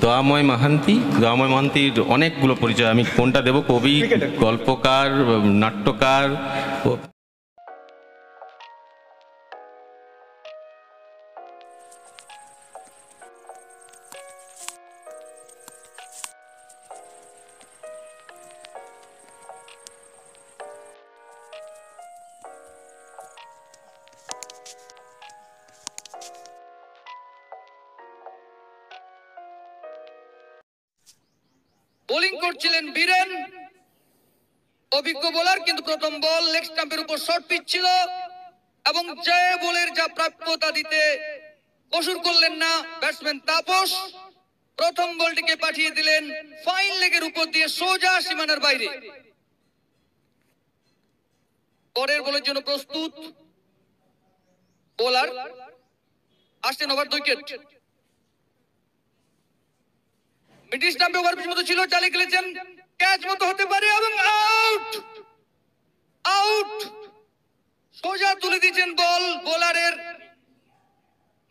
দয়াময় মাহান্তির অনেকগুলো পরিচয়, আমি কোনটা দেব? কবি, গল্পকার, নাট্যকার। বোলিং করছিলেন বীরেন, অভিজ্ঞ বোলার, কিন্তু প্রথম বল লেগ স্টাম্পের উপর শর্ট পিচ ছিল এবং যে বলের যা প্রাপ্যতা দিতে কসুর করলেন না ব্যাটসম্যান তাপস। প্রথম বলটিকে পাঠিয়ে দিলেন ফাইন লেগের উপর দিয়ে সোজা সীমানার বাইরে। পরের বলের জন্য প্রস্তুত বোলার, আসছেন ওভার 2 উইকেট। মিডিল স্টাম্পে ওভার পিচ মতো ছিল, চালিয়ে খেলেছেন, ক্যাচ মতো হতে পারে এবং আউট। আউট, সোজা তুলে দিয়েছেন বল বোলারের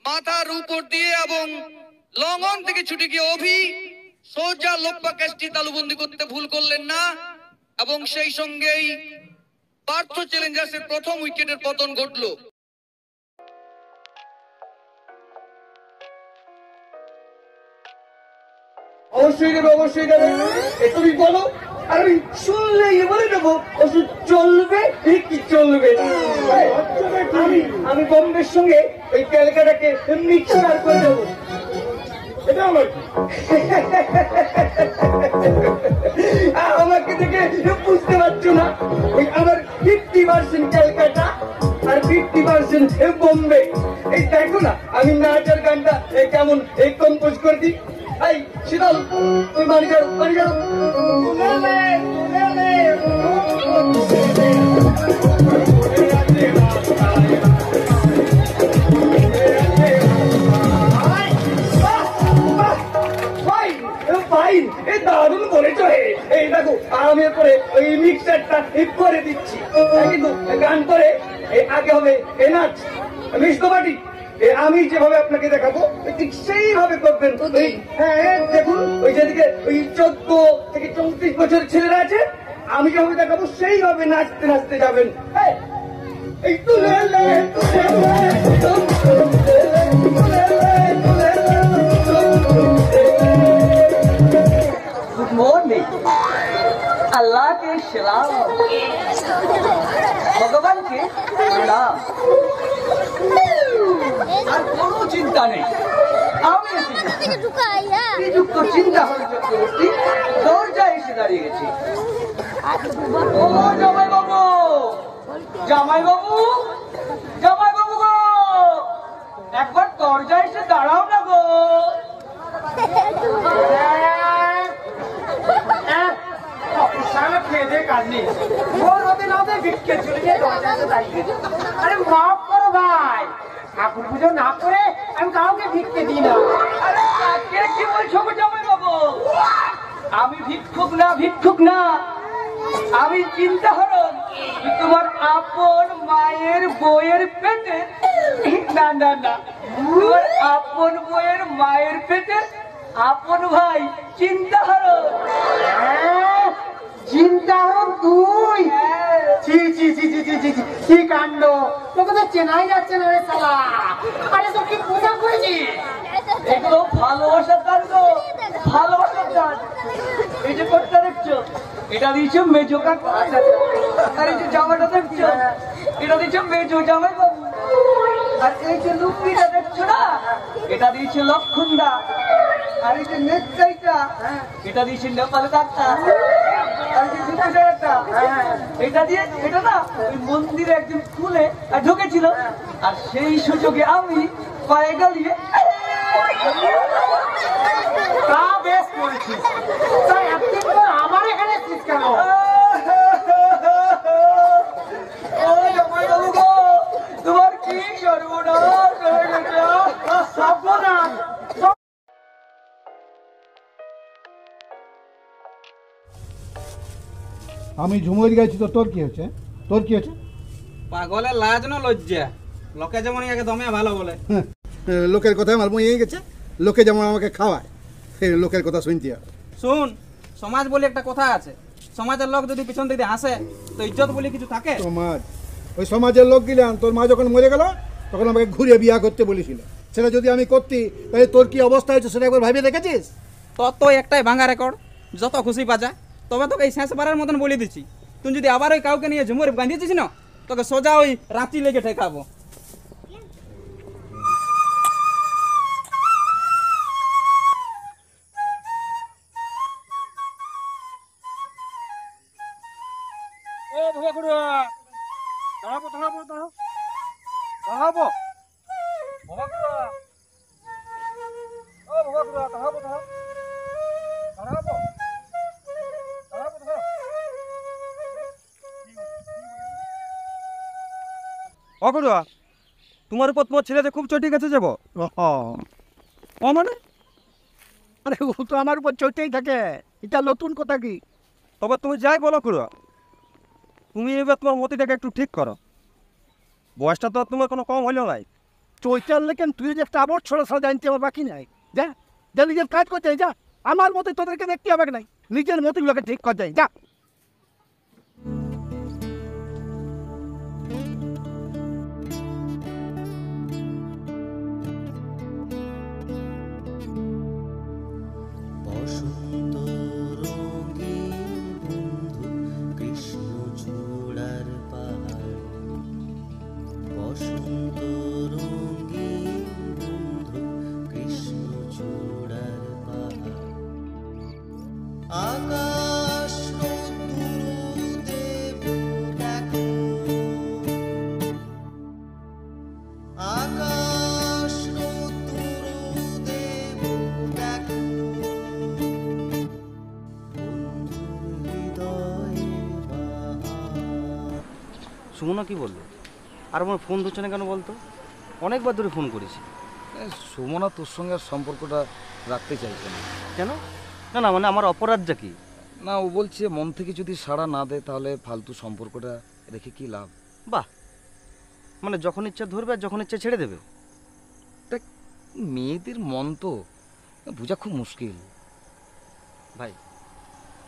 মাথার উপর দিয়ে এবং লং অন থেকে ছুটে গিয়ে অভি সোজা লোপ্পা ক্যাচটি তালুবন্দি করতে ভুল করলেন না এবং সেই সঙ্গেই পার্থ চ্যালেঞ্জার্সের প্রথম উইকেটের পতন ঘটল। অবশ্যই দেবে, অবশ্যই দেবে, তুমি বলো আর আমি শুনলেই বলে দেবো ওষুধ চলবে কি চলবে। আমি বোম্বের সঙ্গে ওই ক্যালকাটাকে মিক্সার করে দেবো। এটা আমার আমাকে দেখে বুঝতে পারছো না, ওই আমার 50% ক্যালকাটা আর 50% বোম্বে। এই দেখো না আমি নাচের গানটা কেমন কম্পোজ করে দিই। এই শীতল তুই বাড়ি যাও, বাড়ি যাও। দারুণ বলেছো। এই দেখো আমি পরে ওই মিক্সারটা করে দিচ্ছি, কিন্তু গান করে আগে হবে নাচ মিষ্টি পাটি। আমি যেভাবে আপনাকে দেখাবো ঠিক সেইভাবে করবেন। হ্যাঁ দেখুন ওই যেদিকে ওই 14 থেকে 34 বছরের ছেলেরা আছে, আমি যেভাবে দেখাবো সেইভাবে নাচতে নাচতে যাবেন। এই তুলে গুড মর্নিং, আল্লাহকে সালাম, ভগবানকে প্রণাম। আর কোনো চিন্তা নেই, আমি যুক্ত চিন্তা হল চক্রবর্তী দরজায় এসে দাঁড়িয়ে গেছি। ও জামাই বাবু, জামাই বাবু, জামাই বাবু গো, একবার দরজায় এসে দাঁড়াও না গো। খেয়ে দে কাজ নেই, ওর হতে না হতে ভিক্ষে চলে গিয়ে দরজায় দাঁড়িয়ে। আরে মাফ করো ভাই, ঠাকুর পুজো না করে আমি কাউকে ভিক্ষে দিই না। আরে কি বলছো জামাই বাবু? আমি ভিক্ষুক না, ভিক্ষুক না, আমি চিন্তা হরণ। তোমার আপন মায়ের বইয়ের পেটে, না না না, তোমার আপন বইয়ের মায়ের পেটে আপন ভাই চিন্তা হরণ। চিন্তা হরণ তুই? ছি ছি ছি ছি ছি ছি, কি কাণ্ড! তোকে তো চেনাই যাচ্ছে না রে শালা। আরে তো কি পূজা করেছিস? এগুলো ভালোবাসার কাণ্ড, ভালোবাসার কাজ। এই যে কোটটা দেখছো, এটা দিয়েছো মেজো কাকা, আর এই যে জামাটা দেখছো, এটা দিয়েছো মেজো জামাই বাবু। আর এই যে লুঙ্গিটা দেখছো না, এটা দিয়েছে লক্ষণদা। আর এই যে নেকটাইটা, এটা দিয়েছে নেপাল কাকা। আর এই যে জুতোটা, এটা দিয়ে, এটা না ওই মন্দিরে একদিন খুলে ঢুকেছিল, আর সেই সুযোগে আমি পায়ে গালিয়ে। তা বেশ করেছিস, তাই একদিন আমার এখানে এসেছিস কেন? তোমার কি সর্বনাশ হয়ে গেছে, সর্বনাশ। আমি ঝুমুর গেছি তো তোর কি হয়েছে? তোর কি হয়েছে? পাগলের লাজ না লজ্জা, লোকে যেমন ইয়াকে দমে ভালো বলে। লোকের কথায় আমার মনে গেছে, লোকে যেমন আমাকে খাওয়ায়। লোকের কথা শুনতে হয়। শুন, সমাজ বলে একটা কথা আছে, সমাজের লোক যদি পিছন দিকে হাসে তো ইজ্জত বলে কিছু থাকে? সমাজ, ওই সমাজের লোক গিলাম তোর মা যখন মরে গেল তখন আমাকে ঘুরে বিয়া করতে বলেছিল, সেটা যদি আমি করতি তাহলে তোর কি অবস্থা হয়েছে সেটা একবার ভাবিয়ে দেখেছিস? তোর তো একটাই ভাঙা রেকর্ড, যত খুশি বাজা। তবে তোকে এই শেষবারের মতন বলে দিচ্ছি, তুই যদি আবার ওই কাউকে নিয়ে ঝুমুর বাঁধিয়েছিস না, তোকে সোজা ওই রাঁচি লেগে ঠেকাবো। অগুরুয়া, তোমার উপর তোমার ছেলেতে খুব চটি গেছে যাবো। ও মানে? আরে ও তো আমার উপর চলতেই থাকে, এটা নতুন কথা কি? তবে তুমি যাই বলো খুড়া, তুমি এবার তোমার মতিটাকে একটু ঠিক করো। বয়সটা তো আর তোমার কোনো কম হইলেও নাই। চৈতার লেখেন তুই যে একটা আবর ছড়া ছড়া জানতে আমার বাকি নাই। যা যা নিজের কাজ করতে যা, আমার মতে তোদেরকে দেখতে হবে নাই, নিজের মতিগুলোকে ঠিক করতে যা। বসন্ত রঙিন বন্ধু কৃষ্ণচূড়ার পাহাড়, বসন্ত রঙিন বন্ধু কৃষ্ণচূড়ার পাহাড়, আকাশ রোদ্দুরদেব দেখো, আকাশ রোদ্দুরদেব দেখো, সুমনা কি বললো? আর আমার ফোন ধরছে না কেন বলতো? অনেকবার ধরে ফোন করেছি। সুমনা তোর সঙ্গে আর সম্পর্কটা রাখতে চাইছে না। কেন? না না, মানে আমার অপরাধটা কি? না, ও বলছে মন থেকে যদি সাড়া না দেয় তাহলে ফালতু সম্পর্কটা রেখে কি লাভ। বাহ, মানে যখন ইচ্ছা ধরবে আর যখন ইচ্ছা ছেড়ে দেবে। দেখ, মেয়েদের মন তো বোঝা খুব মুশকিল। ভাই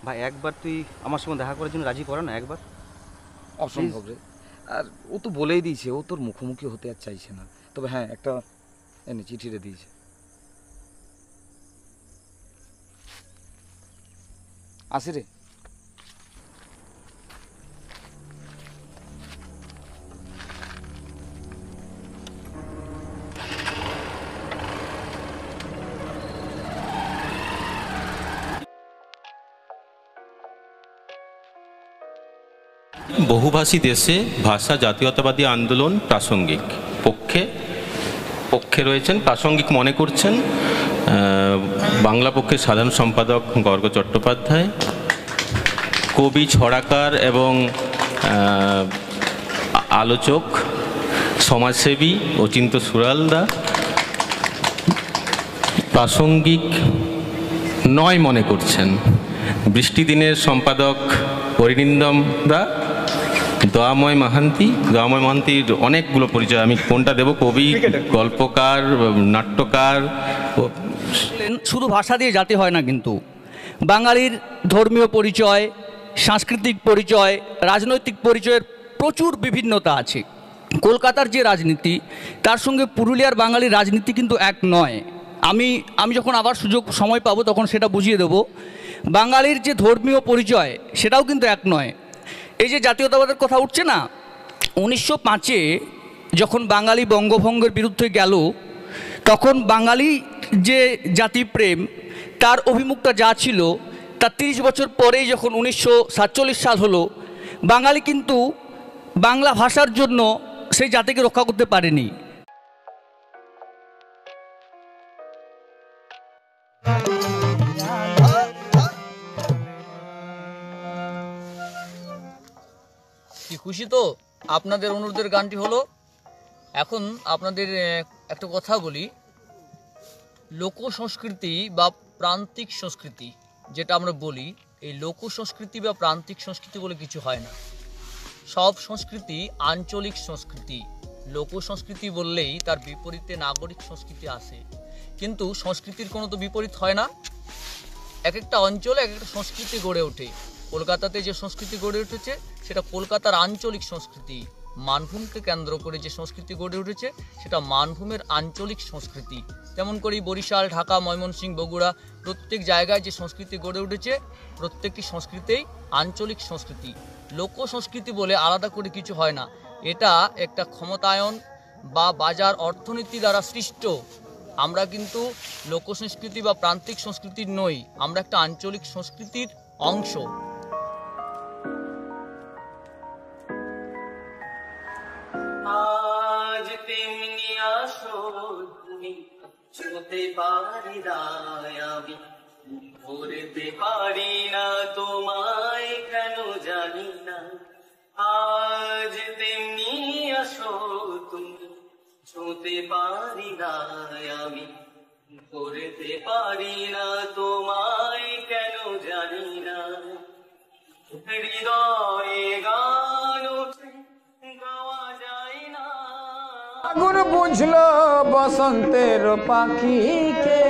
ভাই একবার তুই আমার সঙ্গে দেখা করার জন্য রাজি করা না একবার। অসম্ভব রে। আর ও তো বলেই দিয়েছে ও তোর মুখোমুখি হতে আর চাইছে না। তবে হ্যাঁ, একটা এনে চিঠিটা দিয়েছে। আসি রে। বহুভাষী দেশে ভাষা জাতীয়তাবাদী আন্দোলন প্রাসঙ্গিক পক্ষে রয়েছেন, প্রাসঙ্গিক মনে করছেন বাংলা পক্ষের সাধারণ সম্পাদক গর্গ চট্টোপাধ্যায়, কবি, ছড়াকার এবং আলোচক সমাজসেবী অচিন্ত সুরালদা, প্রাসঙ্গিক নয় মনে করছেন বৃষ্টিদিনের সম্পাদক পরিনিন্দম দা, দয়াময় মাহান্তির অনেকগুলো পরিচয়, আমি কোনটা দেব? কবি, গল্পকার, নাট্যকার। শুধু ভাষা দিয়ে জাতি হয় না, কিন্তু বাঙালির ধর্মীয় পরিচয়, সাংস্কৃতিক পরিচয়, রাজনৈতিক পরিচয়ের প্রচুর বিভিন্নতা আছে। কলকাতার যে রাজনীতি তার সঙ্গে পুরুলিয়ার বাঙালির রাজনীতি কিন্তু এক নয়। আমি যখন আবার সময় পাবো তখন সেটা বুঝিয়ে দেব। বাঙালির যে ধর্মীয় পরিচয় সেটাও কিন্তু এক নয়। এই যে জাতীয়তাবাদের কথা উঠছে না, 1905-এ যখন বাঙালি বঙ্গভঙ্গের বিরুদ্ধে গেল তখন বাঙালি যে জাতিপ্রেম তার অভিমুখটা যা ছিল তার 30 বছর পরেই যখন 1947 সাল হলো, বাঙালি কিন্তু বাংলা ভাষার জন্য সেই জাতিকে রক্ষা করতে পারেনি। কি খুশি তো আপনাদের অনুরোধের গানটি হলো। এখন আপনাদের একটা কথা বলি, লোক সংস্কৃতি বা প্রান্তিক সংস্কৃতি যেটা আমরা বলি, এই লোক সংস্কৃতি বা প্রান্তিক সংস্কৃতি বলে কিছু হয় না। সব সংস্কৃতি আঞ্চলিক সংস্কৃতি। লোক সংস্কৃতি বললেই তার বিপরীতে নাগরিক সংস্কৃতি আসে, কিন্তু সংস্কৃতির কোনো তো বিপরীত হয় না। এক একটা অঞ্চলে এক একটা সংস্কৃতি গড়ে ওঠে। কলকাতাতে যে সংস্কৃতি গড়ে উঠেছে সেটা কলকাতার আঞ্চলিক সংস্কৃতি। মানভূমকে কেন্দ্র করে যে সংস্কৃতি গড়ে উঠেছে সেটা মানভূমের আঞ্চলিক সংস্কৃতি। তেমন করেই বরিশাল, ঢাকা, ময়মনসিংহ, বগুড়া প্রত্যেক জায়গায় যে সংস্কৃতি গড়ে উঠেছে প্রত্যেকটি সংস্কৃতিই আঞ্চলিক সংস্কৃতি। লোক সংস্কৃতি বলে আলাদা করে কিছু হয় না, এটা একটা ক্ষমতায়ন বা বাজার অর্থনীতি দ্বারা সৃষ্ট। আমরা কিন্তু লোক সংস্কৃতি বা প্রান্তিক সংস্কৃতির নই, আমরা একটা আঞ্চলিক সংস্কৃতির অংশ। আজ তেমনি আসো তুমি, ছুঁতে পারি না আমি, ধরতে পারি না তোমায় কেন জানি না। আজ তেমনি আসো তুমি, ছুঁতে পারি না আমি, ধরতে পারি না তোমায় কেন জানি না। হৃদয়ে গান ওঠে গাওয়া যায় না। আগুন বুঝলো বসন্তের পাখিকে,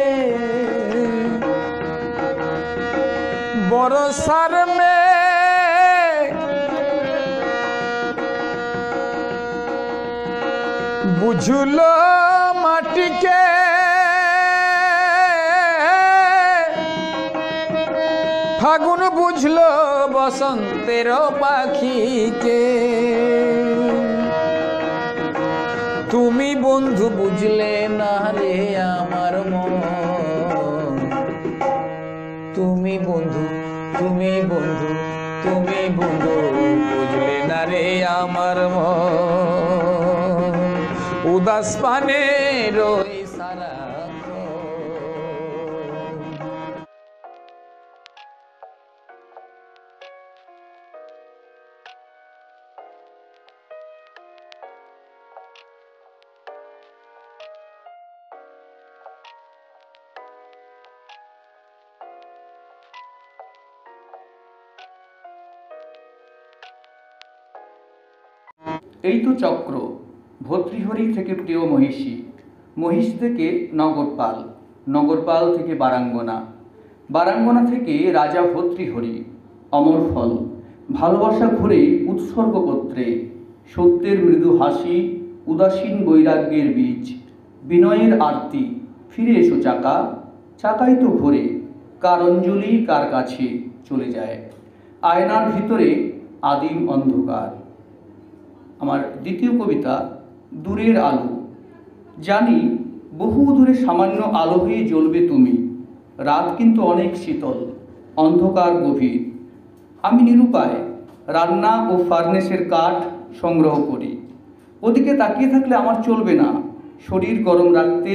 বরসার মেঘ বুঝলো মাটিকে, ফাগুন বুঝলো বসন্তের পাখিকে। তুমি বন্ধু বুঝলে না রে আমার মন, তুমি বন্ধু তুমি বন্ধু তুমি বন্ধু বুঝলে না রে আমার মন। উদাস পানে রই সারা এই তো চক্র, ভর্তৃহরি থেকে প্রিয় মহিষী, মহিষ থেকে নগরপাল, নগরপাল থেকে বারাঙ্গনা, বারাঙ্গনা থেকে রাজা ভর্তৃহরি। অমর ফল ভালোবাসা ঘুরে উৎসর্গ পত্রে, সত্যের মৃদু হাসি, উদাসীন বৈরাগ্যের বীজ, বিনয়ের আরতি। ফিরে এসো চাকা, চাকাই তো ঘোরে, কার অঞ্জলি কার কাছে চলে যায়, আয়নার ভিতরে আদিম অন্ধকার। আমার দ্বিতীয় কবিতা দূরের আলো। জানি বহু দূরে সামান্য আলো হয়ে জ্বলবে তুমি, রাত কিন্তু অনেক শীতল, অন্ধকার গভীর। আমি নিরুপায় রান্না ও ফার্নেসের কাঠ সংগ্রহ করি, ওদিকে তাকিয়ে থাকলে আমার চলবে না। শরীর গরম রাখতে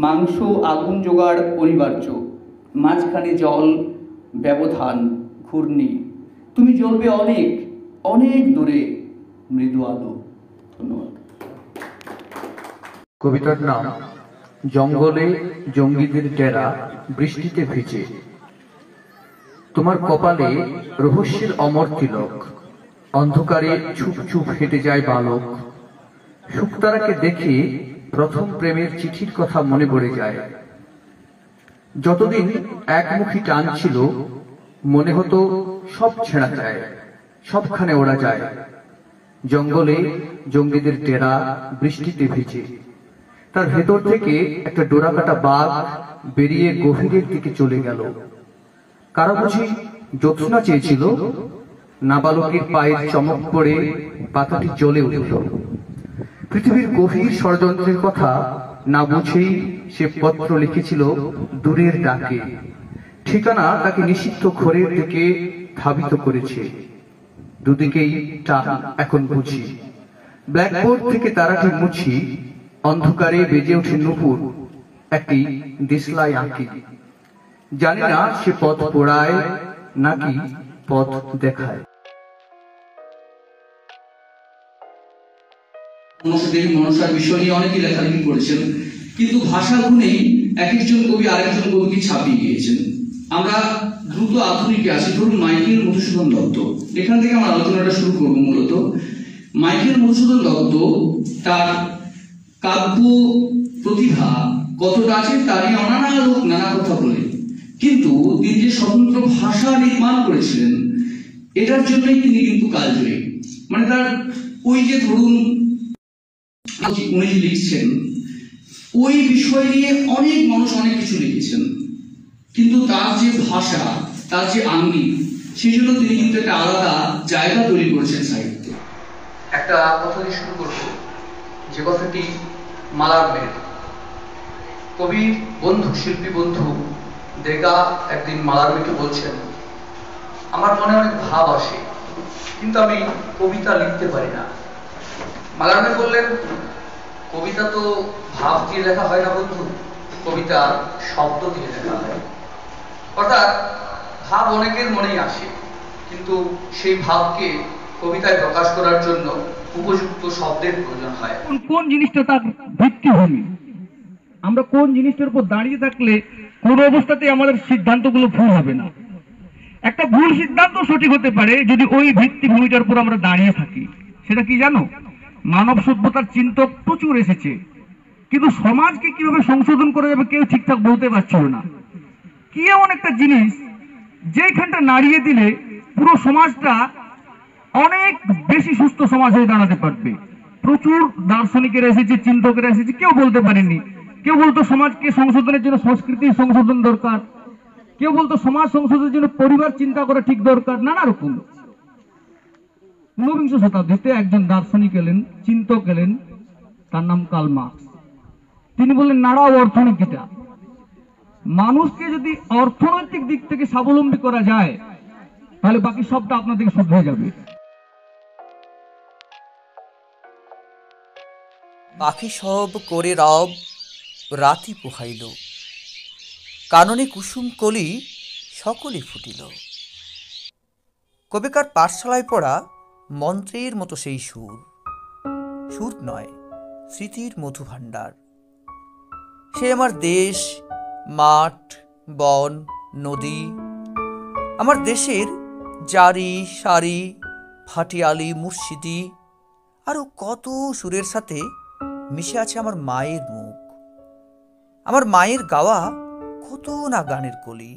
মাংস আগুন জোগাড় অনিবার্য, মাঝখানে জল ব্যবধান ঘূর্ণি। তুমি জ্বলবে অনেক অনেক দূরে মৃদু আলো। ধন্যবাদ। কবিতার নাম জঙ্গলে জঙ্গিদের ডেরা, বৃষ্টিতে ভিজে। তোমার কপালে রহস্যের অমর তিলক, অন্ধকারে চুপ চুপ হেঁটে যায় বালক। শুকতারাকে দেখে প্রথম প্রেমের চিঠির কথা মনে পড়ে যায়। যতদিন একমুখী টান ছিল, মনে হতো সব ছেঁড়া যায়, সবখানে ওড়া যায়। জঙ্গলে জঙ্গিদের ডেরা, বৃষ্টিতে ভিজে। তার ভেতর থেকে একটা ডোরাকাটা বাঘ বেরিয়ে গভীরের দিকে চলে গেল। কারা বুঝি জ্যোৎস্না চেয়েছিল, নাবালকের পায়ের চমক পড়ে পাতাটি জ্বলে উঠল। পৃথিবীর গভীর ষড়যন্ত্রের কথা না বুঝেই সে পত্র লিখেছিল দূরের ডাকে। ঠিকানা তাকে নিষিদ্ধ ঘোরের দিকে ধাবিত করেছে। দুদিকেই টান এখন বুঝি। ব্ল্যাকবোর্ড থেকে তারাটি মুছি, অন্ধকারে বেজে ওঠে নুপুর একটি দিশলাই আঁকি। জানি না সে পথ পোড়ায় নাকি পথ দেখায়। মনসাদেবী মনসার বিষয় নিয়ে অনেকেই লেখালেখি করেছেন, কিন্তু ভাষা গুণেই এক একজন কবি আরেকজন কবিকে ছাপিয়ে গিয়েছেন। আমরা দ্রুত আধুনিকে আসি। ধরুন মাইকেল মধুসূদন দত্ত, এখান থেকে আমার আলোচনাটা শুরু করবো। মূলত মাইকেল মধুসূদন দত্ত তার কাব্য প্রতিভা কতটা আছে তা নিয়ে নানা লোক নানা কথা বলে, কিন্তু তিনি যে স্বতন্ত্র ভাষা নির্মাণ করেছিলেন এটার জন্যই তিনি কিন্তু কালজয়ী। মানে তার ওই যে ধরুন উনি লিখছেন ওই বিষয় নিয়ে অনেক মানুষ অনেক কিছু লিখেছেন, কিন্তু তার যে ভাষা, তার যে আঙ্গিক, সেই জন্য তিনি কিন্তু একটা আলাদা জায়গা তৈরি করেছেন সাহিত্যে। একটা কথা দিয়ে শুরু করব, যে কথাটি মালার মেয়ের। কবি বন্ধু, শিল্পী বন্ধু দেগা একদিন মালার মেয়েকে বলছেন, আমার মনে অনেক ভাব আসে কিন্তু আমি কবিতা লিখতে পারি না। মালার মেয়ে বললেন, কবিতা তো ভাব দিয়ে লেখা হয় না বন্ধু, কবিতা শব্দ দিয়ে লেখা হয়। অর্থাৎ ভাব অনেকের মনেই আসে, কিন্তু সেই ভাবকে কবিতায় প্রকাশ করার জন্য উপযুক্ত শব্দের প্রয়োজন হয়। কোন জিনিসটা তার ভিত্তিভূমি, আমরা কোন জিনিসটার উপর দাঁড়িয়ে থাকলে কোন অবস্থাতেই আমাদের সিদ্ধান্তগুলো ভুল হবে না। একটা ভুল সিদ্ধান্ত সঠিক হতে পারে যদি ওই ভিত্তিভূমিটার উপর আমরা দাঁড়িয়ে থাকি। সেটা কি জানো? মানব সভ্যতার চিন্তক প্রচুর এসেছে, কিন্তু সমাজকে কিভাবে সংশোধন করা যাবে কেউ ঠিকঠাক বলতে পারছিল না। কি এমন একটা জিনিস যেখানটা নাড়িয়ে দিলে পুরো সমাজটা অনেক বেশি সুস্থ সমাজ হয়ে দাঁড়াতে পারবে। প্রচুর দার্শনিকেরা এসেছে, চিন্তকেরা এসেছে, কেউ বলতে পারেনি। কেউ বলতো সমাজকে সংশোধনের জন্য সংস্কৃতির সংশোধন দরকার, কেউ বলতো সমাজ সংশোধনের জন্য পরিবার চিন্তা করা ঠিক দরকার, নানা রকম। ঊনবিংশ শতাব্দীতে একজন দার্শনিক এলেন, চিন্তক এলেন, তার নাম কার্ল মার্কস। তিনি বললেন, নাড়াও অর্থনীতিটা। মানুষকে যদি অর্থনৈতিক দিক থেকে স্বাবলম্বী করা যায় তাহলে বাকি সবটা আপনার থেকে শুদ্ধ হয়ে যাবে। পাখি সব করে রব রাতি পোহাইল, কাননে কুসুম কলি সকলে ফুটিল। কবিকার পাঠশালায় পড়া মন্ত্রের মতো সেই সুর, সুর নয় স্মৃতির মধু ভাণ্ডার। সে আমার দেশ, মাঠ, বন, নদী, আমার দেশের জারি, সারি, ভাটিয়ালি, মুর্শিদি, আরো কত সুরের সাথে মিশে আছে আমার মায়ের মুখ, আমার মায়ের গাওয়া কত না গানের কলি।